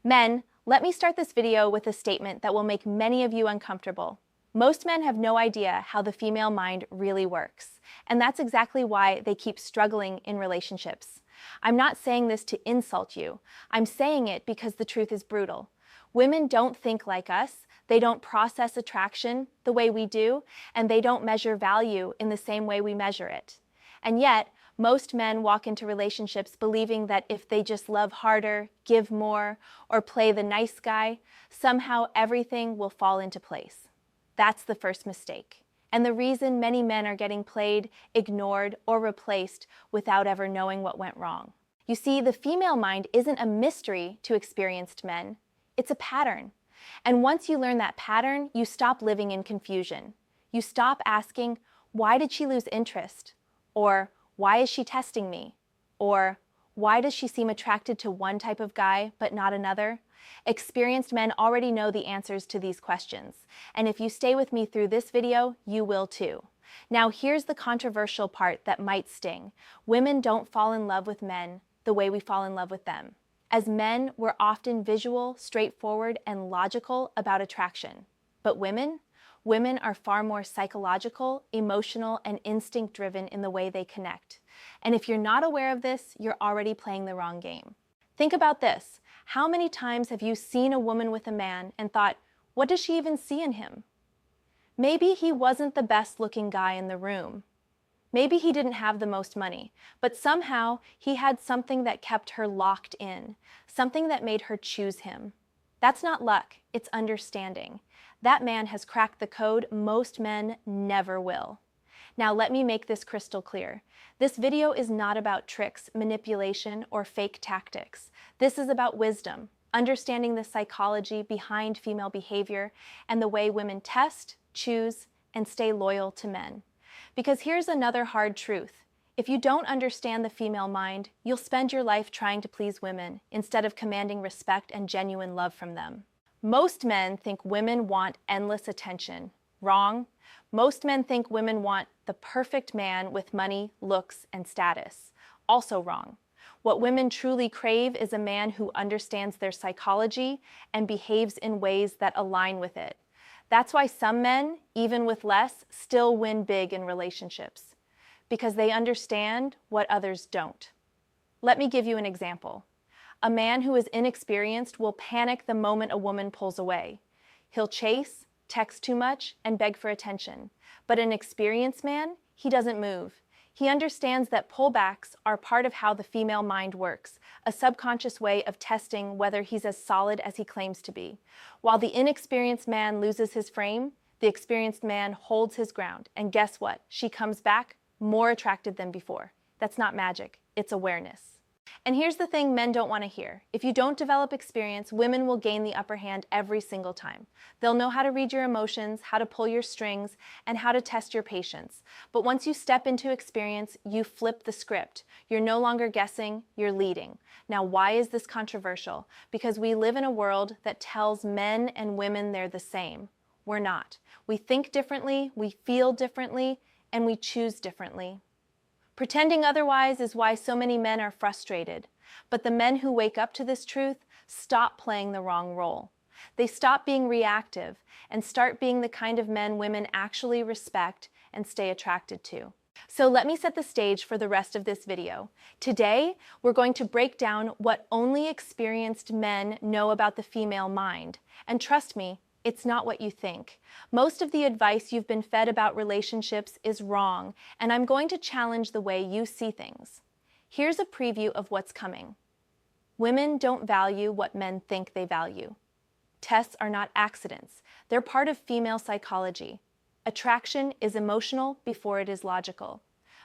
Men, let me start this video with a statement that will make many of you uncomfortable. Most men have no idea how the female mind really works, and that's exactly why they keep struggling in relationships. I'm not saying this to insult you. I'm saying it because the truth is brutal. Women don't think like us, they don't process attraction the way we do, and they don't measure value in the same way we measure it. And yet, most men walk into relationships believing that if they just love harder, give more, or play the nice guy, somehow everything will fall into place. That's the first mistake, and the reason many men are getting played, ignored, or replaced without ever knowing what went wrong. You see, the female mind isn't a mystery to experienced men, it's a pattern. And once you learn that pattern, you stop living in confusion. You stop asking, why did she lose interest? Or, why is she testing me? Or, why does she seem attracted to one type of guy but not another? Experienced men already know the answers to these questions, and if you stay with me through this video, you will too. Now here's the controversial part that might sting. Women don't fall in love with men the way we fall in love with them. As men, we're often visual, straightforward, and logical about attraction. But women are far more psychological, emotional, and instinct-driven in the way they connect. And if you're not aware of this, you're already playing the wrong game. Think about this. How many times have you seen a woman with a man and thought, what does she even see in him? Maybe he wasn't the best-looking guy in the room. Maybe he didn't have the most money, but somehow he had something that kept her locked in, something that made her choose him. That's not luck, it's understanding. That man has cracked the code most men never will. Now let me make this crystal clear. This video is not about tricks, manipulation, or fake tactics. This is about wisdom, understanding the psychology behind female behavior and the way women test, choose, and stay loyal to men. Because here's another hard truth. If you don't understand the female mind, you'll spend your life trying to please women instead of commanding respect and genuine love from them. Most men think women want endless attention. Wrong. Most men think women want the perfect man with money, looks, and status. Also wrong. What women truly crave is a man who understands their psychology and behaves in ways that align with it. That's why some men, even with less, still win big in relationships. Because they understand what others don't. Let me give you an example. A man who is inexperienced will panic the moment a woman pulls away. He'll chase, text too much, and beg for attention. But an experienced man, he doesn't move. He understands that pullbacks are part of how the female mind works, a subconscious way of testing whether he's as solid as he claims to be. While the inexperienced man loses his frame, the experienced man holds his ground. And guess what? She comes back more attracted than before. That's not magic, it's awareness. And here's the thing men don't want to hear. If you don't develop experience, women will gain the upper hand every single time. They'll know how to read your emotions, how to pull your strings, and how to test your patience. But once you step into experience, you flip the script. You're no longer guessing, you're leading. Now, why is this controversial? Because we live in a world that tells men and women they're the same. We're not. We think differently, we feel differently, and we choose differently. Pretending otherwise is why so many men are frustrated. But the men who wake up to this truth stop playing the wrong role. They stop being reactive and start being the kind of men women actually respect and stay attracted to. So let me set the stage for the rest of this video. Today, we're going to break down what only experienced men know about the female mind. And trust me, it's not what you think. Most of the advice you've been fed about relationships is wrong, and I'm going to challenge the way you see things. Here's a preview of what's coming. Women don't value what men think they value. Tests are not accidents. They're part of female psychology. Attraction is emotional before it is logical.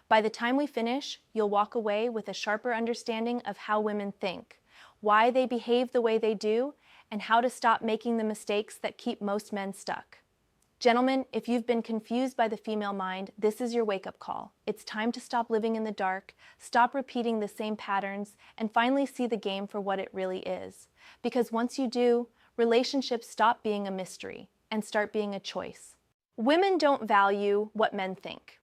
By the time we finish, you'll walk away with a sharper understanding of how women think, why they behave the way they do, and how to stop making the mistakes that keep most men stuck. Gentlemen, if you've been confused by the female mind, this is your wake-up call. It's time to stop living in the dark, stop repeating the same patterns, and finally see the game for what it really is. Because once you do, relationships stop being a mystery and start being a choice. Women don't value what men think.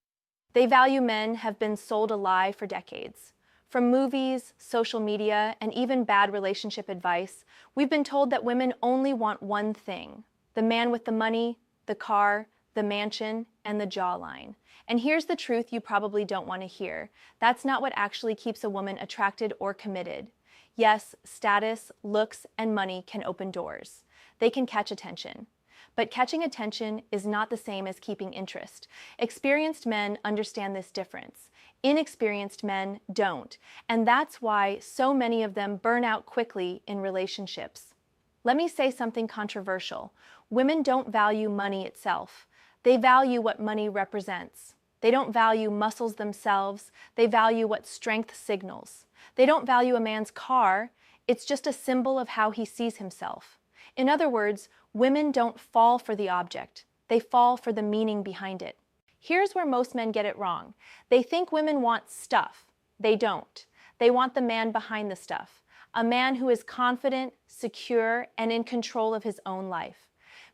They value men have been sold a lie for decades. From movies, social media, and even bad relationship advice, we've been told that women only want one thing: the man with the money, the car, the mansion, and the jawline. And here's the truth you probably don't want to hear. That's not what actually keeps a woman attracted or committed. Yes, status, looks, and money can open doors. They can catch attention. But catching attention is not the same as keeping interest. Experienced men understand this difference. Inexperienced men don't, and that's why so many of them burn out quickly in relationships. Let me say something controversial. Women don't value money itself. They value what money represents. They don't value muscles themselves. They value what strength signals. They don't value a man's car. It's just a symbol of how he sees himself. In other words, women don't fall for the object. They fall for the meaning behind it. Here's where most men get it wrong. They think women want stuff. They don't. They want the man behind the stuff. A man who is confident, secure, and in control of his own life.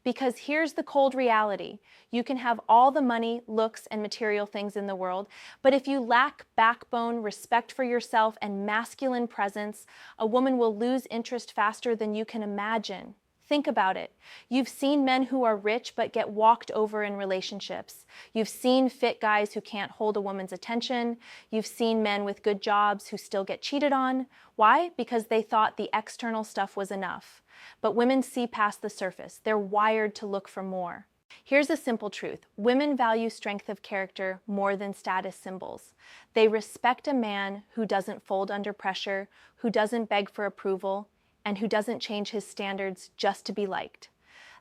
Because here's the cold reality. You can have all the money, looks, and material things in the world, but if you lack backbone, respect for yourself, and masculine presence, a woman will lose interest faster than you can imagine. Think about it. You've seen men who are rich but get walked over in relationships. You've seen fit guys who can't hold a woman's attention. You've seen men with good jobs who still get cheated on. Why? Because they thought the external stuff was enough. But women see past the surface. They're wired to look for more. Here's a simple truth. Women value strength of character more than status symbols. They respect a man who doesn't fold under pressure, who doesn't beg for approval, and who doesn't change his standards just to be liked.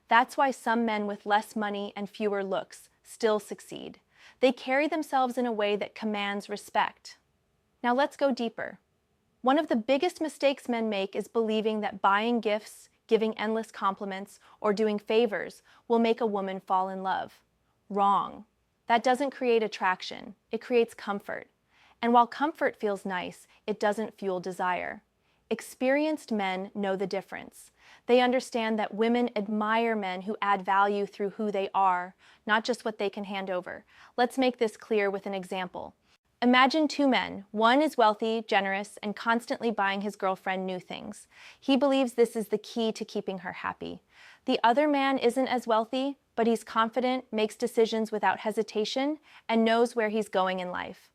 That's why some men with less money and fewer looks still succeed. They carry themselves in a way that commands respect. Now let's go deeper. One of the biggest mistakes men make is believing that buying gifts, giving endless compliments, or doing favors will make a woman fall in love. Wrong. That doesn't create attraction. It creates comfort. And while comfort feels nice, it doesn't fuel desire. Experienced men know the difference. They understand that women admire men who add value through who they are, not just what they can hand over. Let's make this clear with an example. Imagine two men. One is wealthy, generous, and constantly buying his girlfriend new things. He believes this is the key to keeping her happy. The other man isn't as wealthy, but he's confident, makes decisions without hesitation, and knows where he's going in life.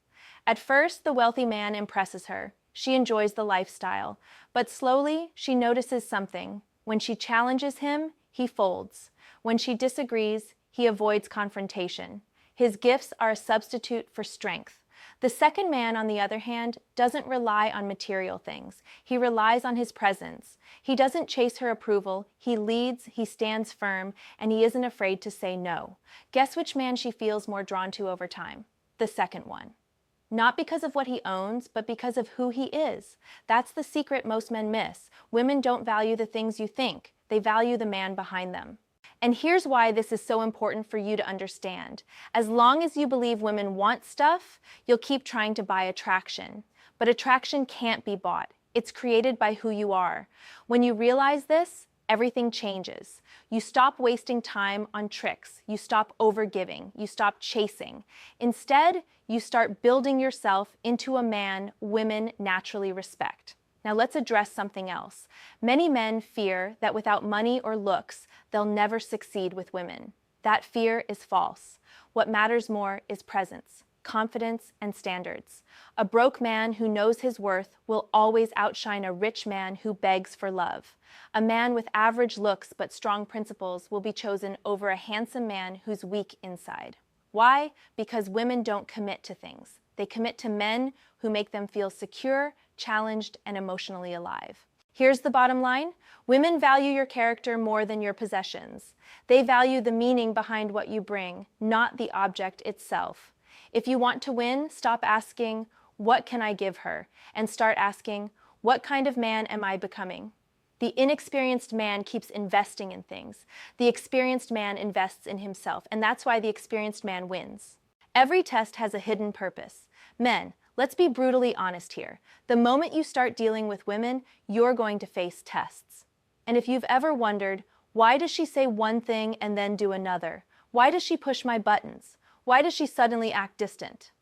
At first, the wealthy man impresses her. She enjoys the lifestyle, but slowly she notices something. When she challenges him, he folds. When she disagrees, he avoids confrontation. His gifts are a substitute for strength. The second man, on the other hand, doesn't rely on material things. He relies on his presence. He doesn't chase her approval. He leads, he stands firm, and he isn't afraid to say no. Guess which man she feels more drawn to over time? The second one. Not because of what he owns, but because of who he is. That's the secret most men miss. Women don't value the things you think. They value the man behind them. And here's why this is so important for you to understand. As long as you believe women want stuff, you'll keep trying to buy attraction. But attraction can't be bought. It's created by who you are. When you realize this, everything changes. You stop wasting time on tricks. You stop overgiving. You stop chasing. Instead, you start building yourself into a man women naturally respect. Now let's address something else. Many men fear that without money or looks, they'll never succeed with women. That fear is false. What matters more is presence, confidence, and standards. A broke man who knows his worth will always outshine a rich man who begs for love. A man with average looks but strong principles will be chosen over a handsome man who's weak inside. Why? Because women don't commit to things. They commit to men who make them feel secure, challenged, and emotionally alive. Here's the bottom line. Women value your character more than your possessions. They value the meaning behind what you bring, not the object itself. If you want to win, stop asking, "What can I give her?" and start asking, "What kind of man am I becoming?" The inexperienced man keeps investing in things. The experienced man invests in himself, and that's why the experienced man wins. Every test has a hidden purpose. Men, let's be brutally honest here. The moment you start dealing with women, you're going to face tests. And if you've ever wondered, why does she say one thing and then do another? Why does she push my buttons? Why does she suddenly act distant?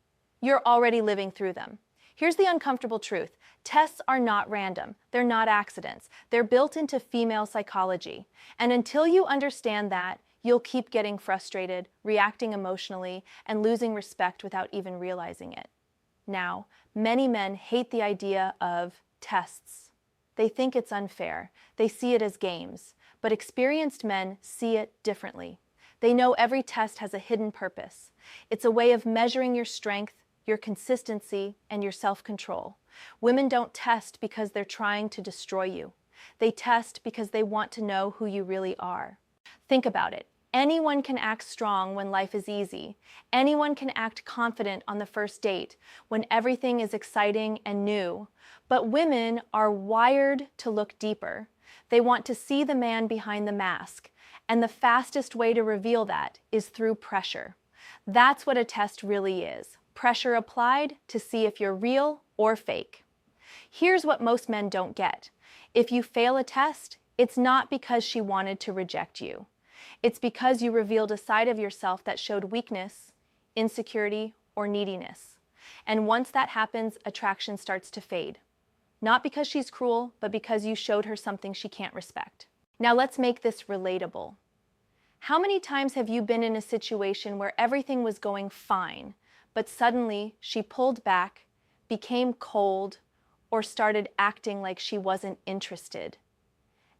You're already living through them. Here's the uncomfortable truth. Tests are not random. They're not accidents. They're built into female psychology. And until you understand that, you'll keep getting frustrated, reacting emotionally, and losing respect without even realizing it. Now, many men hate the idea of tests. They think it's unfair. They see it as games. But experienced men see it differently. They know every test has a hidden purpose. It's a way of measuring your strength, your consistency, and your self-control. Women don't test because they're trying to destroy you. They test because they want to know who you really are. Think about it. Anyone can act strong when life is easy. Anyone can act confident on the first date when everything is exciting and new. But women are wired to look deeper. They want to see the man behind the mask. And the fastest way to reveal that is through pressure. That's what a test really is. Pressure applied to see if you're real or fake. Here's what most men don't get. If you fail a test, it's not because she wanted to reject you. It's because you revealed a side of yourself that showed weakness, insecurity, or neediness. And once that happens, attraction starts to fade. Not because she's cruel, but because you showed her something she can't respect. Now let's make this relatable. How many times have you been in a situation where everything was going fine, but suddenly she pulled back, became cold, or started acting like she wasn't interested?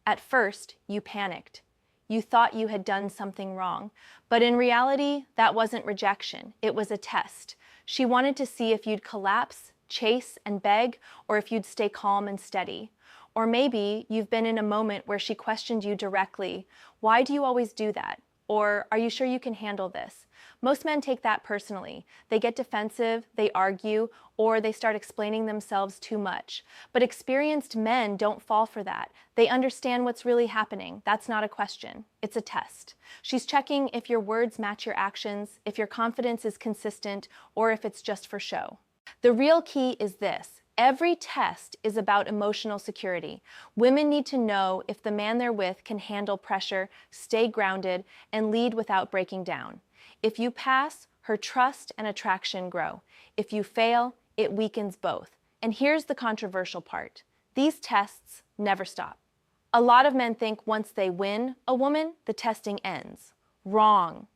At first, you panicked. You thought you had done something wrong, but in reality, that wasn't rejection. It was a test. She wanted to see if you'd collapse, chase, and beg, or if you'd stay calm and steady. Or maybe you've been in a moment where she questioned you directly. Why do you always do that? Or are you sure you can handle this? Most men take that personally. They get defensive, they argue, or they start explaining themselves too much. But experienced men don't fall for that. They understand what's really happening. That's not a question. It's a test. She's checking if your words match your actions, if your confidence is consistent, or if it's just for show. The real key is this. Every test is about emotional security. Women need to know if the man they're with can handle pressure, stay grounded, and lead without breaking down. If you pass, her trust and attraction grow. If you fail, it weakens both. And here's the controversial part. These tests never stop. A lot of men think once they win a woman, the testing ends. Wrong.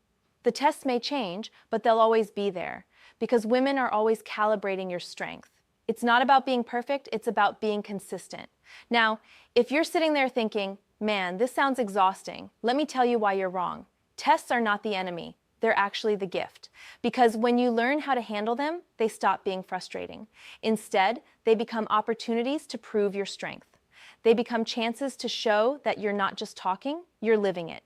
The tests may change, but they'll always be there, because women are always calibrating your strength. It's not about being perfect, it's about being consistent. Now, if you're sitting there thinking, man, this sounds exhausting, let me tell you why you're wrong. Tests are not the enemy. They're actually the gift. Because when you learn how to handle them, they stop being frustrating. Instead, they become opportunities to prove your strength. They become chances to show that you're not just talking, you're living it.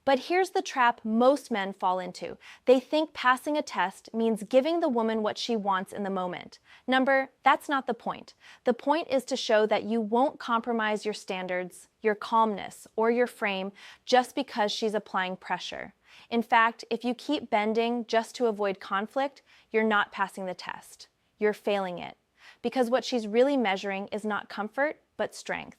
But here's the trap most men fall into. They think passing a test means giving the woman what she wants in the moment. That's not the point. The point is to show that you won't compromise your standards, your calmness, or your frame just because she's applying pressure. In fact, if you keep bending just to avoid conflict, you're not passing the test. You're failing it. Because what she's really measuring is not comfort, but strength.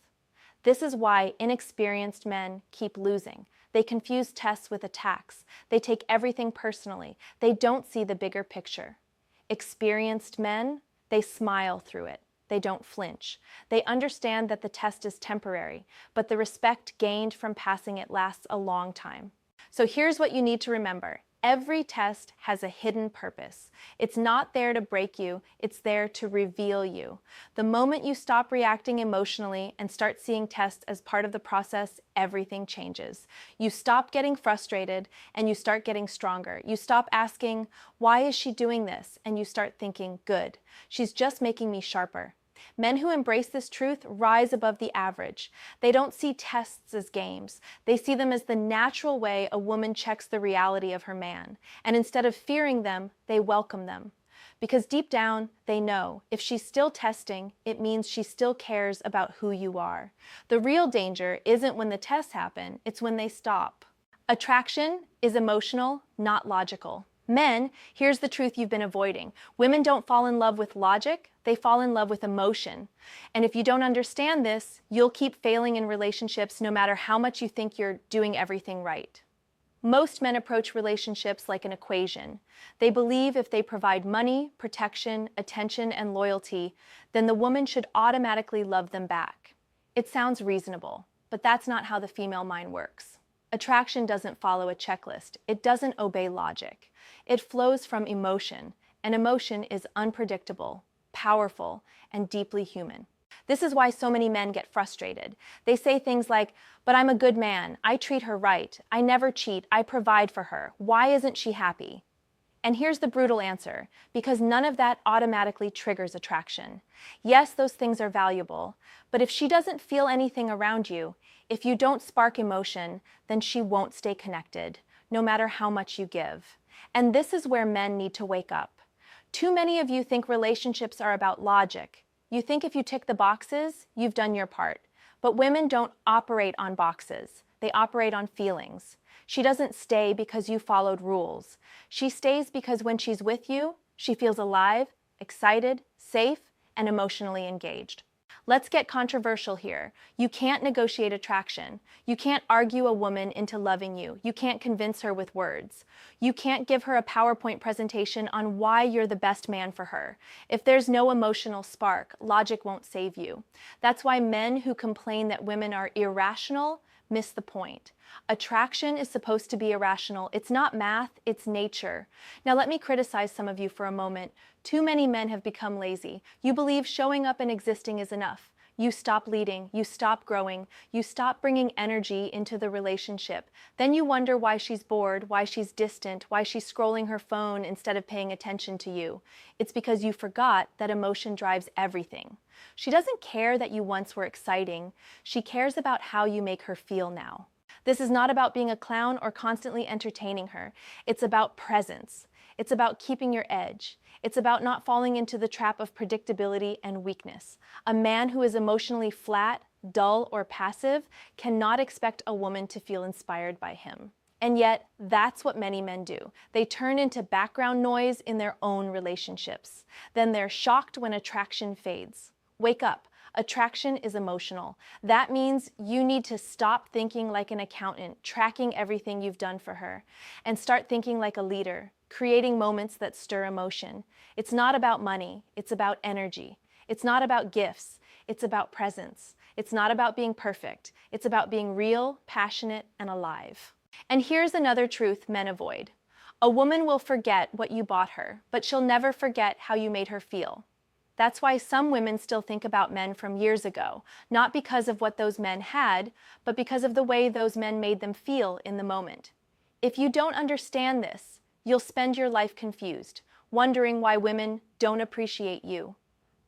This is why inexperienced men keep losing. They confuse tests with attacks. They take everything personally. They don't see the bigger picture. Experienced men, they smile through it. They don't flinch. They understand that the test is temporary, but the respect gained from passing it lasts a long time. So here's what you need to remember. Every test has a hidden purpose. It's not there to break you, it's there to reveal you. The moment you stop reacting emotionally and start seeing tests as part of the process, everything changes. You stop getting frustrated and you start getting stronger. You stop asking, why is she doing this? And you start thinking, good, she's just making me sharper. Men who embrace this truth rise above the average. They don't see tests as games. They see them as the natural way a woman checks the reality of her man. And instead of fearing them, they welcome them. Because deep down, they know if she's still testing, it means she still cares about who you are. The real danger isn't when the tests happen, it's when they stop. Attraction is emotional, not logical. Men, here's the truth you've been avoiding. Women don't fall in love with logic, they fall in love with emotion. And if you don't understand this, you'll keep failing in relationships no matter how much you think you're doing everything right. Most men approach relationships like an equation. They believe if they provide money, protection, attention, and loyalty, then the woman should automatically love them back. It sounds reasonable, but that's not how the female mind works. Attraction doesn't follow a checklist. It doesn't obey logic. It flows from emotion, and emotion is unpredictable, powerful, and deeply human. This is why so many men get frustrated. They say things like, "But I'm a good man. I treat her right. I never cheat. I provide for her. Why isn't she happy?" And here's the brutal answer: because none of that automatically triggers attraction. Yes, those things are valuable, but if she doesn't feel anything around you, if you don't spark emotion, then she won't stay connected, no matter how much you give. And this is where men need to wake up. Too many of you think relationships are about logic. You think if you tick the boxes, you've done your part. But women don't operate on boxes. They operate on feelings. She doesn't stay because you followed rules. She stays because when she's with you, she feels alive, excited, safe, and emotionally engaged. Let's get controversial here. You can't negotiate attraction. You can't argue a woman into loving you. You can't convince her with words. You can't give her a PowerPoint presentation on why you're the best man for her. If there's no emotional spark, logic won't save you. That's why men who complain that women are irrational miss the point. Attraction is supposed to be irrational. It's not math, it's nature. Now let me criticize some of you for a moment. Too many men have become lazy. You believe showing up and existing is enough. You stop leading, you stop growing, you stop bringing energy into the relationship. Then you wonder why she's bored, why she's distant, why she's scrolling her phone instead of paying attention to you. It's because you forgot that emotion drives everything. She doesn't care that you once were exciting. She cares about how you make her feel now. This is not about being a clown or constantly entertaining her. It's about presence. It's about keeping your edge. It's about not falling into the trap of predictability and weakness. A man who is emotionally flat, dull, or passive cannot expect a woman to feel inspired by him. And yet, that's what many men do. They turn into background noise in their own relationships. Then they're shocked when attraction fades. Wake up. Attraction is emotional. That means you need to stop thinking like an accountant, tracking everything you've done for her, and start thinking like a leader, creating moments that stir emotion. It's not about money, it's about energy. It's not about gifts, it's about presence. It's not about being perfect, it's about being real, passionate, and alive. And here's another truth men avoid. A woman will forget what you bought her, but she'll never forget how you made her feel. That's why some women still think about men from years ago, not because of what those men had, but because of the way those men made them feel in the moment. If you don't understand this, you'll spend your life confused, wondering why women don't appreciate you.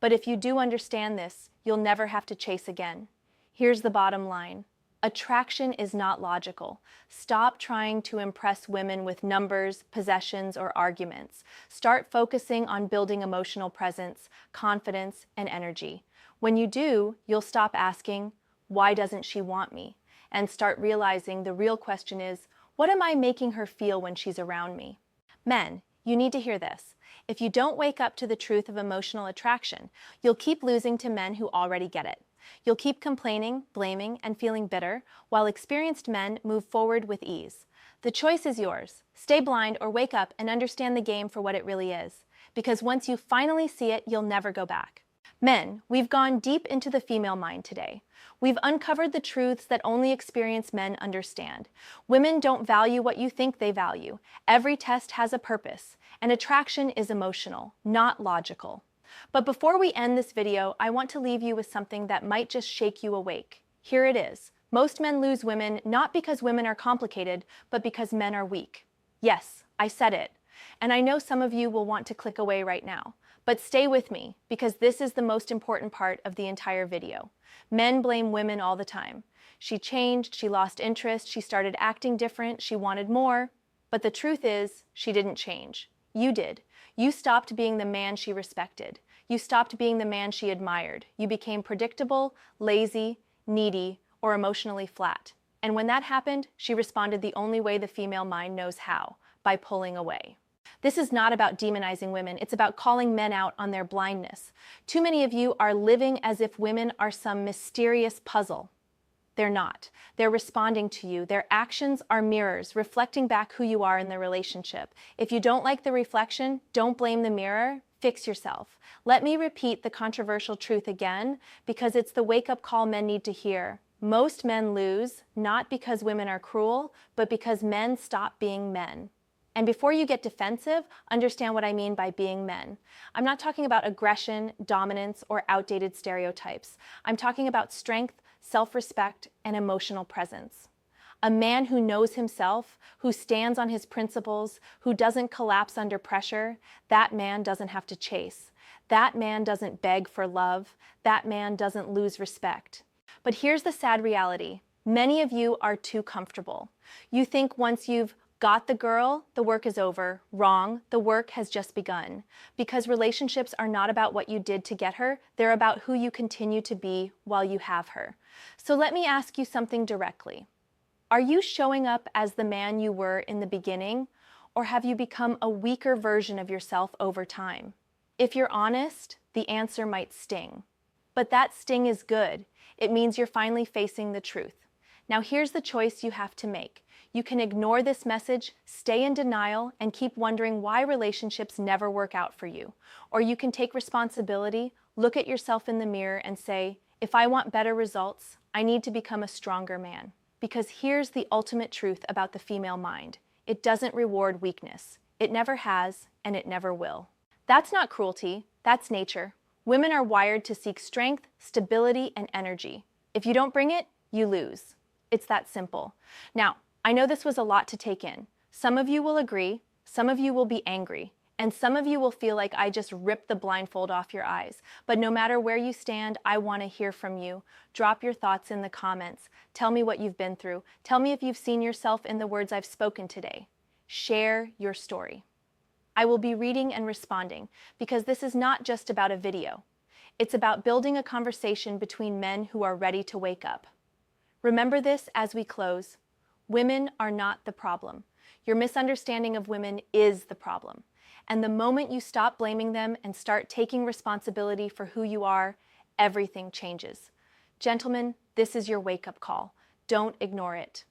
But if you do understand this, you'll never have to chase again. Here's the bottom line. Attraction is not logical. Stop trying to impress women with numbers, possessions, or arguments. Start focusing on building emotional presence, confidence, and energy. When you do, you'll stop asking, "Why doesn't she want me?" and start realizing the real question is, what am I making her feel when she's around me? Men, you need to hear this. If you don't wake up to the truth of emotional attraction, you'll keep losing to men who already get it. You'll keep complaining, blaming, and feeling bitter, while experienced men move forward with ease. The choice is yours. Stay blind or wake up and understand the game for what it really is. Because once you finally see it, you'll never go back. Men, we've gone deep into the female mind today. We've uncovered the truths that only experienced men understand. Women don't value what you think they value. Every test has a purpose, and attraction is emotional, not logical. But before we end this video, I want to leave you with something that might just shake you awake. Here it is. Most men lose women not because women are complicated, but because men are weak. Yes, I said it. And I know some of you will want to click away right now. But stay with me, because this is the most important part of the entire video. Men blame women all the time. She changed, she lost interest, she started acting different, she wanted more. But the truth is, she didn't change. You did. You stopped being the man she respected. You stopped being the man she admired. You became predictable, lazy, needy, or emotionally flat. And when that happened, she responded the only way the female mind knows how, by pulling away. This is not about demonizing women. It's about calling men out on their blindness. Too many of you are living as if women are some mysterious puzzle. They're not. They're responding to you. Their actions are mirrors, reflecting back who you are in the relationship. If you don't like the reflection, don't blame the mirror. Fix yourself. Let me repeat the controversial truth again, because it's the wake-up call men need to hear. Most men lose, not because women are cruel, but because men stop being men. And before you get defensive, understand what I mean by being men. I'm not talking about aggression, dominance, or outdated stereotypes. I'm talking about strength, self-respect, and emotional presence. A man who knows himself, who stands on his principles, who doesn't collapse under pressure, that man doesn't have to chase. That man doesn't beg for love. That man doesn't lose respect. But here's the sad reality. Many of you are too comfortable. You think once you've got the girl, the work is over. Wrong, the work has just begun. Because relationships are not about what you did to get her, they're about who you continue to be while you have her. So let me ask you something directly. Are you showing up as the man you were in the beginning, or have you become a weaker version of yourself over time? If you're honest, the answer might sting. But that sting is good. It means you're finally facing the truth. Now here's the choice you have to make. You can ignore this message, stay in denial, and keep wondering why relationships never work out for you. Or you can take responsibility, look at yourself in the mirror and say, if I want better results, I need to become a stronger man. Because here's the ultimate truth about the female mind. It doesn't reward weakness. It never has, and it never will. That's not cruelty, that's nature. Women are wired to seek strength, stability, and energy. If you don't bring it, you lose. It's that simple. Now, I know this was a lot to take in. Some of you will agree, some of you will be angry, and some of you will feel like I just ripped the blindfold off your eyes. But no matter where you stand, I want to hear from you. Drop your thoughts in the comments. Tell me what you've been through. Tell me if you've seen yourself in the words I've spoken today. Share your story. I will be reading and responding because this is not just about a video. It's about building a conversation between men who are ready to wake up. Remember this as we close. Women are not the problem. Your misunderstanding of women is the problem. And the moment you stop blaming them and start taking responsibility for who you are, everything changes. Gentlemen, this is your wake-up call. Don't ignore it.